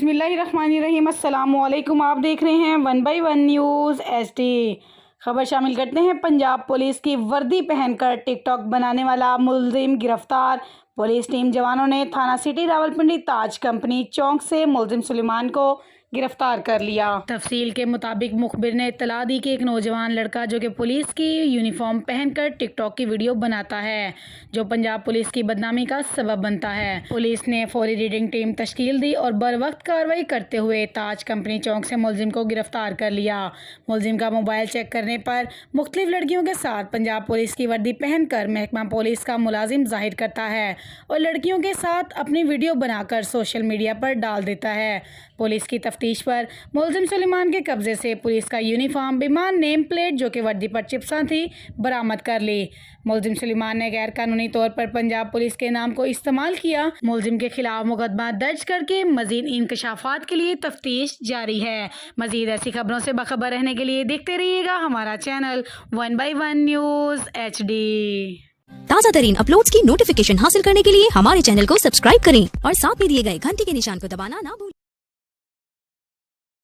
बिस्मिल्लाहिर्रहमानिर्रहीम। अस्सलामुअलैकुम। आप देख रहे हैं 1/1 न्यूज़ HD। खबर शामिल करते हैं। पंजाब पुलिस की वर्दी पहनकर टिकटॉक बनाने वाला मुलजिम गिरफ्तार। पुलिस टीम जवानों ने थाना सिटी रावलपिंडी ताज कंपनी चौक से मुलजिम सुलेमान को गिरफ्तार कर लिया। तफसील के मुताबिक मुखबिर ने इत्तला दी कि एक नौजवान लड़का जो कि पुलिस की यूनिफॉर्म पहनकर टिकटॉक की वीडियो बनाता है, जो पंजाब पुलिस की बदनामी का सबब बनता है। पुलिस ने फौरी रीडिंग टीम तश्कील दी और बर वक्त कार्रवाई करते हुए ताज कंपनी चौक से मुलजिम को गिरफ्तार कर लिया। मुलजिम का मोबाइल चेक करने पर मुख्तलिफ लड़कियों के साथ पंजाब पुलिस की वर्दी पहनकर महकमा पुलिस का मुलाजिम जाहिर करता है और लड़कियों के साथ अपनी वीडियो बनाकर सोशल मीडिया पर डाल देता है। पुलिस की तफ्तीश पर मुलजिम सुलेमान के कब्जे से पुलिस का यूनिफॉर्म, विमान नेम प्लेट जो कि वर्दी पर चिपसा थी, बरामद कर ली। मुलजिम सुलेमान ने गैर कानूनी तौर पर पंजाब पुलिस के नाम को इस्तेमाल किया। मुलजिम के खिलाफ मुकदमा दर्ज करके मजीद इंकशाफात के लिए तफ्तीश जारी है। मजीद ऐसी खबरों से बाखबर रहने के लिए देखते रहिएगा हमारा चैनल 1/1 न्यूज़ HD। ताज़ा तरीन अपलोड्स की नोटिफिकेशन हासिल करने के लिए हमारे चैनल को सब्सक्राइब करें और साथ में दिए गए घंटी के निशान को दबाना ना भूलें।